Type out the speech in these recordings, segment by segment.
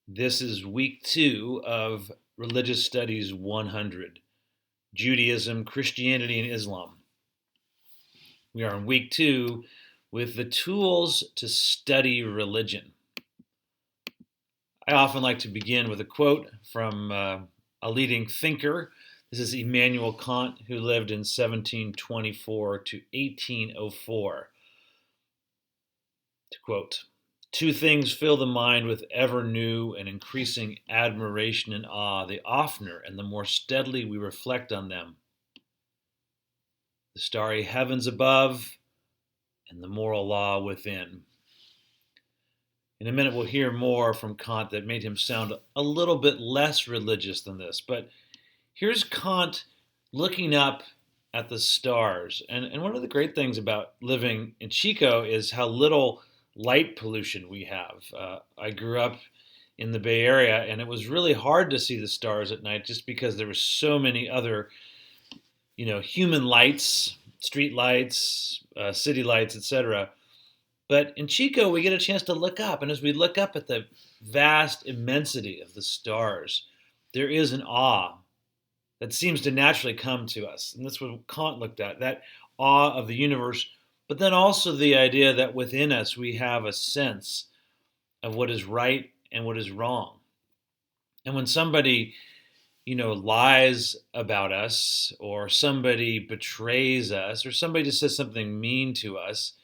This is week 2 of Religious Studies 100, Judaism, Christianity, and Islam. We are in week 2 with the tools to study religion. I often like to begin with a quote from a leading thinker. This is Immanuel Kant, who lived in 1724 to 1804. To quote, "Two things fill the mind with ever new and increasing admiration and awe, the oftener and the more steadily we reflect on them: the starry heavens above and the moral law within." In a minute, we'll hear more from Kant that made him sound a little bit less religious than this. But here's Kant looking up at the stars. And one of the great things about living in Chico is how little light pollution we have. I grew up in the Bay Area, and it was really hard to see the stars at night just because there were so many other, human lights, street lights, city lights, etc. But in Chico, we get a chance to look up, and as we look up at the vast immensity of the stars, there is an awe that seems to naturally come to us. And that's what Kant looked at, that awe of the universe, but then also the idea that within us we have a sense of what is right and what is wrong. And when somebody, lies about us, or somebody betrays us, or somebody just says something mean to us,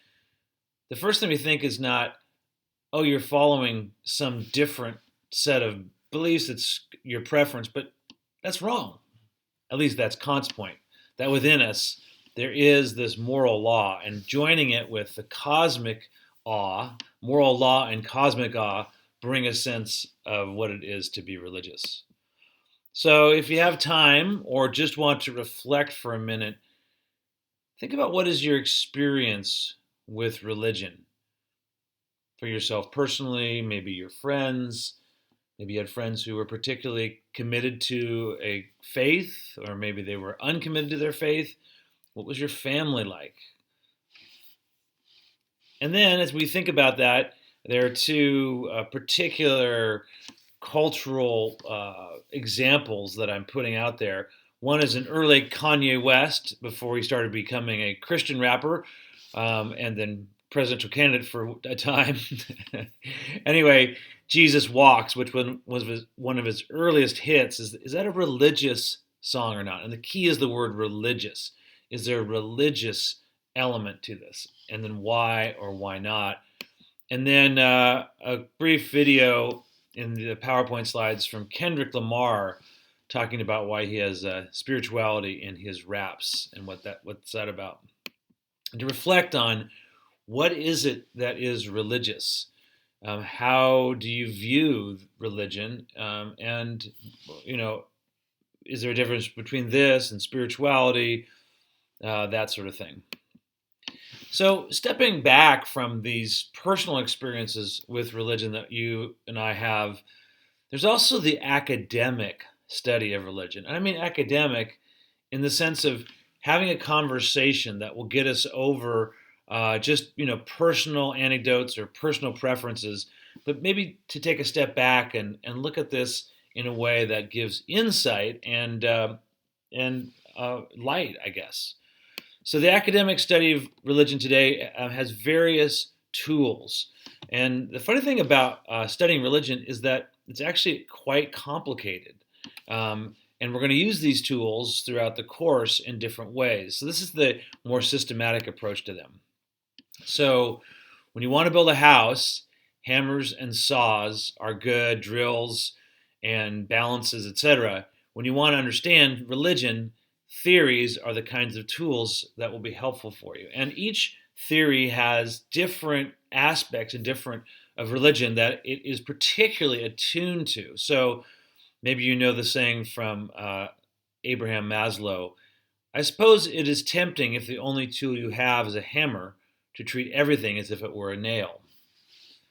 the first thing we think is not, oh, you're following some different set of beliefs, it's your preference, but that's wrong. At least that's Kant's point, that within us there is this moral law, and joining it with the cosmic awe, moral law and cosmic awe bring a sense of what it is to be religious. So if you have time or just want to reflect for a minute, think about what is your experience with religion for yourself personally, maybe your friends. Maybe you had friends who were particularly committed to a faith, or maybe they were uncommitted to their faith. What was your family like? And then as we think about that, there are two particular cultural examples that I'm putting out there. One is an early Kanye West before he started becoming a Christian rapper, and then presidential candidate for a time. Anyway, Jesus Walks, which was one of his earliest hits. Is that a religious song or not? And the key is the word religious. Is there a religious element to this? And then why or why not? And then a brief video in the PowerPoint slides from Kendrick Lamar talking about why he has spirituality in his raps and what's that about. And to reflect on what is it that is religious? How do you view religion? And, is there a difference between this and spirituality? That sort of thing. So, stepping back from these personal experiences with religion that you and I have, there's also the academic study of religion. And I mean academic in the sense of having a conversation that will get us over just personal anecdotes or personal preferences, but maybe to take a step back and look at this in a way that gives insight and light, I guess. So the academic study of religion today has various tools. And the funny thing about studying religion is that it's actually quite complicated. And we're going to use these tools throughout the course in different ways. So this is the more systematic approach to them. So when you want to build a house, hammers and saws are good, drills and balances, etc. When you want to understand religion, theories are the kinds of tools that will be helpful for you. And each theory has different aspects and different of religion that it is particularly attuned to. So maybe you know the saying from Abraham Maslow, I suppose it is tempting if the only tool you have is a hammer to treat everything as if it were a nail.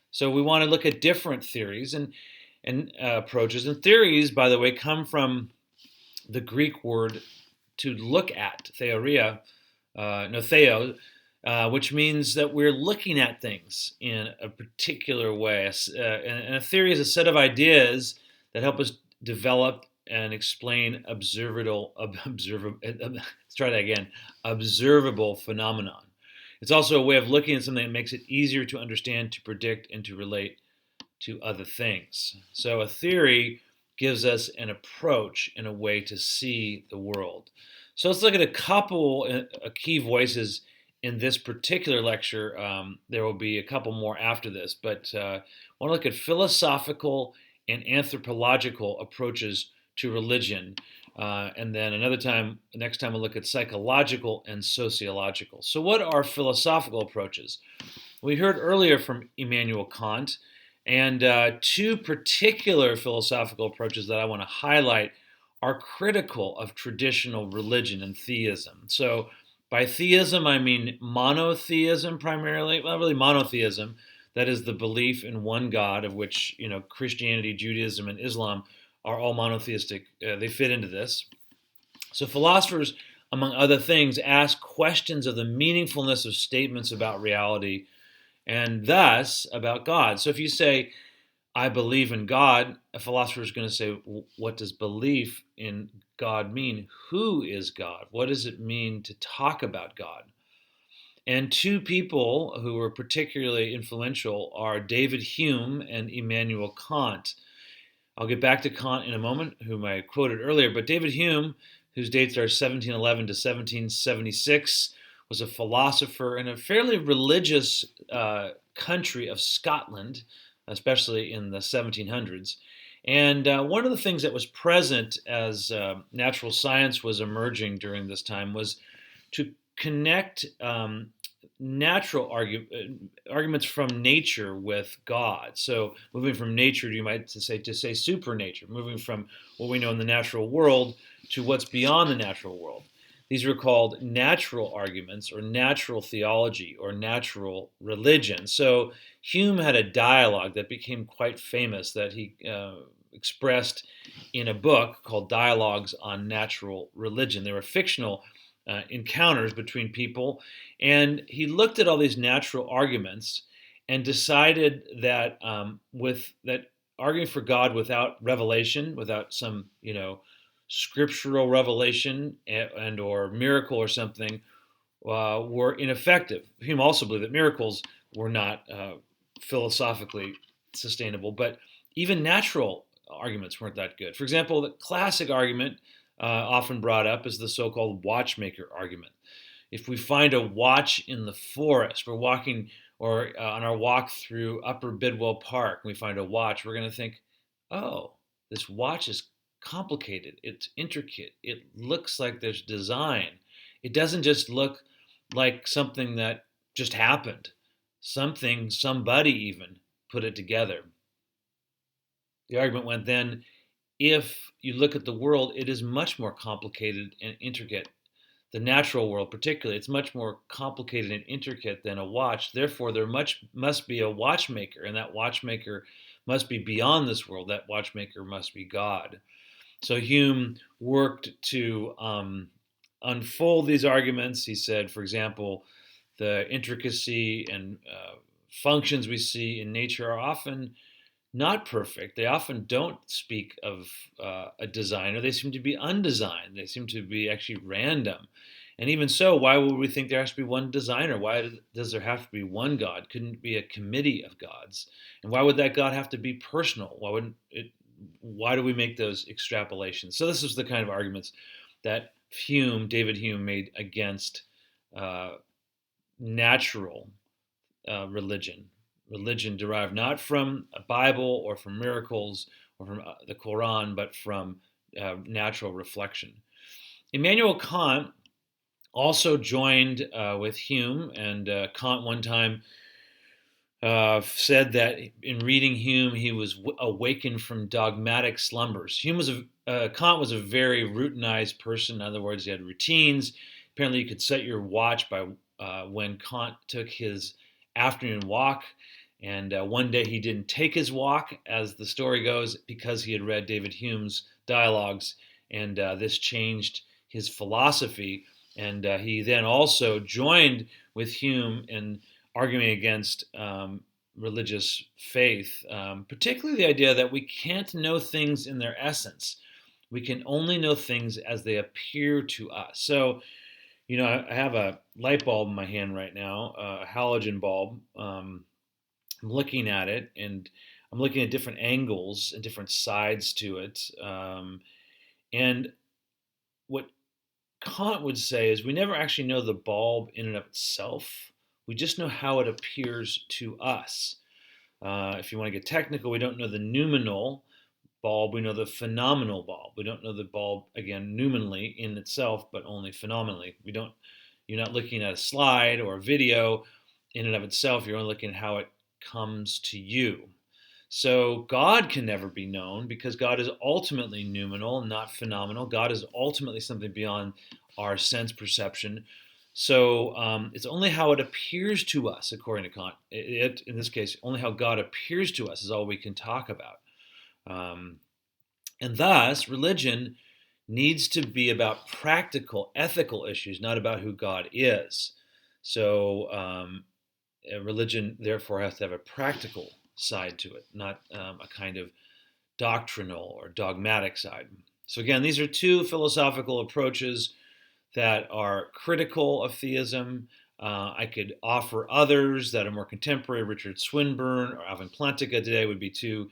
So we want to look at different theories and approaches. And theories, by the way, come from the Greek word to look at, theoria, theo, which means that we're looking at things in a particular way. And a theory is a set of ideas that help us develop and explain let's try that again, observable phenomenon. It's also a way of looking at something that makes it easier to understand, to predict, and to relate to other things. So a theory gives us an approach and a way to see the world. So let's look at a couple key voices in this particular lecture. There will be a couple more after this, but I want to look at philosophical and anthropological approaches to religion. And then next time we'll look at psychological and sociological. So what are philosophical approaches? We heard earlier from Immanuel Kant, and two particular philosophical approaches that I want to highlight are critical of traditional religion and theism. So by theism, I mean monotheism primarily. Well, not really monotheism. That is the belief in one God, of which Christianity, Judaism, and Islam are all monotheistic. They fit into this. So philosophers, among other things, ask questions of the meaningfulness of statements about reality and thus about God. So if you say, I believe in God, a philosopher is going to say, what does belief in God mean? Who is God? What does it mean to talk about God? And two people who were particularly influential are David Hume and Immanuel Kant. I'll get back to Kant in a moment, whom I quoted earlier, but David Hume, whose dates are 1711 to 1776, was a philosopher in a fairly religious country of Scotland, especially in the 1700s. And one of the things that was present as natural science was emerging during this time was to connect natural arguments from nature with God. So moving from nature, you might say supernature, moving from what we know in the natural world to what's beyond the natural world. These were called natural arguments or natural theology or natural religion. So Hume had a dialogue that became quite famous that he expressed in a book called Dialogues on Natural Religion. They were fictional encounters between people, and he looked at all these natural arguments and decided that that arguing for God without revelation, without some scriptural revelation and or miracle or something, were ineffective. Hume also believed that miracles were not philosophically sustainable, but even natural arguments weren't that good. For example, the classic argument often brought up is the so-called watchmaker argument. If we find a watch in the forest, we're walking or on our walk through Upper Bidwell Park, and we find a watch, we're going to think, oh, this watch is complicated. It's intricate. It looks like there's design. It doesn't just look like something that just happened. Somebody even put it together. The argument went then, if you look at the world, it is much more complicated and intricate. The natural world, particularly, it's much more complicated and intricate than a watch. Therefore, there must be a watchmaker, and that watchmaker must be beyond this world. That watchmaker must be God. So Hume worked to unfold these arguments. He said, for example, the intricacy and functions we see in nature are often not perfect. They often don't speak of a designer. They seem to be undesigned. They seem to be actually random. And even so, why would we think there has to be one designer? Why does there have to be one God? Couldn't it be a committee of gods? And why would that God have to be personal? Why do we make those extrapolations? So this is the kind of arguments that David Hume, made against natural religion derived not from a Bible or from miracles or from the Quran, but from natural reflection. Immanuel Kant also joined with Hume, and Kant one time said that in reading Hume, he was awakened from dogmatic slumbers. Kant was a very routinized person. In other words, he had routines. Apparently, you could set your watch by when Kant took his afternoon walk. And one day he didn't take his walk, as the story goes, because he had read David Hume's dialogues, and this changed his philosophy. And he then also joined with Hume in arguing against religious faith, particularly the idea that we can't know things in their essence. We can only know things as they appear to us. So, I have a light bulb in my hand right now, a halogen bulb. I'm looking at it, and I'm looking at different angles and different sides to it. And what Kant would say is we never actually know the bulb in and of itself. We just know how it appears to us. If you want to get technical, we don't know the noumenal bulb, we know the phenomenal bulb. We don't know the bulb, again, noumenally in itself, but only phenomenally. You're not looking at a slide or a video in and of itself. You're only looking at how it comes to you. So God can never be known because God is ultimately noumenal, not phenomenal. God is ultimately something beyond our sense perception. So it's only how it appears to us, according to Kant. In this case, only how God appears to us is all we can talk about. And thus, religion needs to be about practical, ethical issues, not about who God is. So religion, therefore, has to have a practical side to it, not a kind of doctrinal or dogmatic side. So again, these are two philosophical approaches that are critical of theism. I could offer others that are more contemporary. Richard Swinburne or Alvin Plantinga today would be two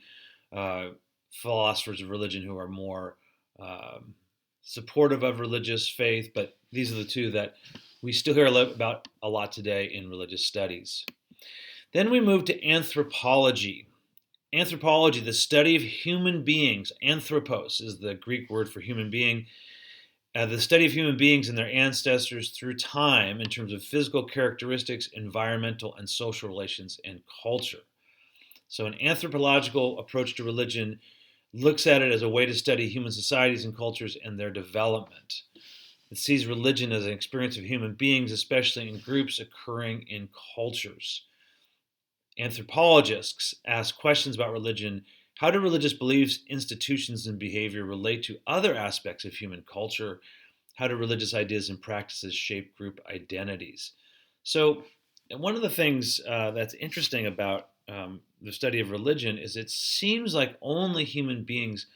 philosophers of religion who are more supportive of religious faith, but these are the two that we still hear about a lot today in religious studies. Then we move to anthropology. Anthropology, the study of human beings. Anthropos is the Greek word for human being. The study of human beings and their ancestors through time in terms of physical characteristics, environmental and social relations, and culture. So an anthropological approach to religion looks at it as a way to study human societies and cultures and their development. It sees religion as an experience of human beings, especially in groups occurring in cultures. Anthropologists ask questions about religion. How do religious beliefs, institutions, and behavior relate to other aspects of human culture? How do religious ideas and practices shape group identities? So, one of the things that's interesting about the study of religion is it seems like only human beings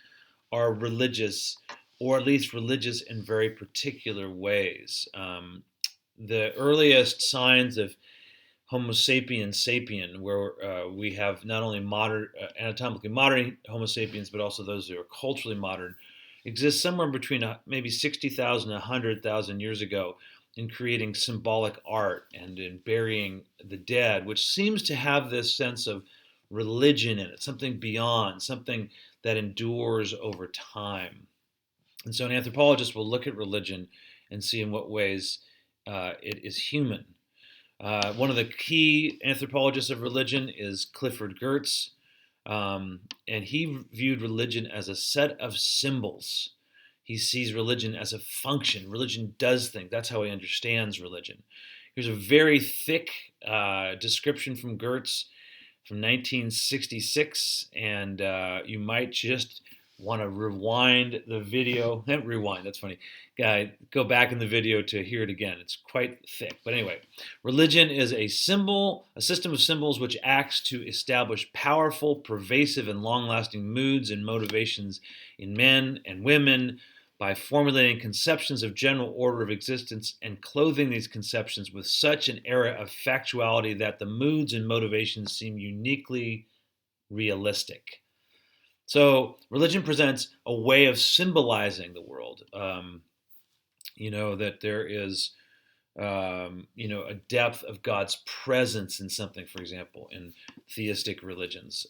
are religious, or at least religious in very particular ways. The earliest signs of Homo sapiens sapien, where we have not only modern, anatomically modern Homo sapiens, but also those who are culturally modern, exists somewhere between maybe 60,000 and 100,000 years ago in creating symbolic art and in burying the dead, which seems to have this sense of religion in it, something beyond, something that endures over time. And so an anthropologist will look at religion and see in what ways it is human. One of the key anthropologists of religion is Clifford Geertz, and he viewed religion as a set of symbols. He sees religion as a function. Religion does things. That's how he understands religion. Here's a very thick description from Geertz from 1966, and you might just want to rewind the video. Rewind, that's funny. Go back in the video to hear it again. It's quite thick. But anyway, religion is a symbol, a system of symbols which acts to establish powerful, pervasive, and long-lasting moods and motivations in men and women by formulating conceptions of general order of existence and clothing these conceptions with such an air of factuality that the moods and motivations seem uniquely realistic. So religion presents a way of symbolizing the world. That there is, a depth of God's presence in something, for example, in theistic religions.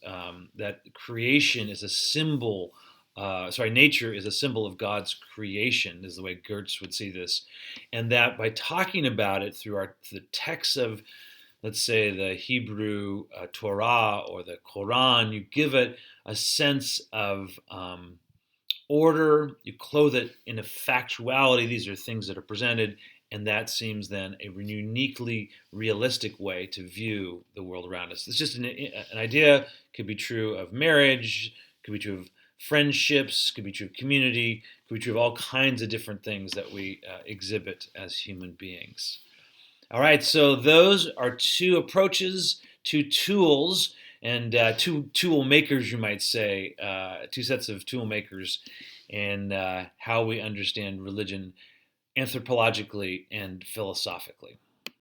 That creation is a symbol, nature is a symbol of God's creation, is the way Geertz would see this. And that by talking about it through the texts of, let's say, the Hebrew Torah or the Quran, you give it a sense of order, you clothe it in a factuality. These are things that are presented, and that seems then a uniquely realistic way to view the world around us. It's just an idea. Could be true of marriage, could be true of friendships, could be true of community, could be true of all kinds of different things that we exhibit as human beings. All right, so those are two approaches, two tools, and two tool makers, you might say, two sets of tool makers, and how we understand religion anthropologically and philosophically.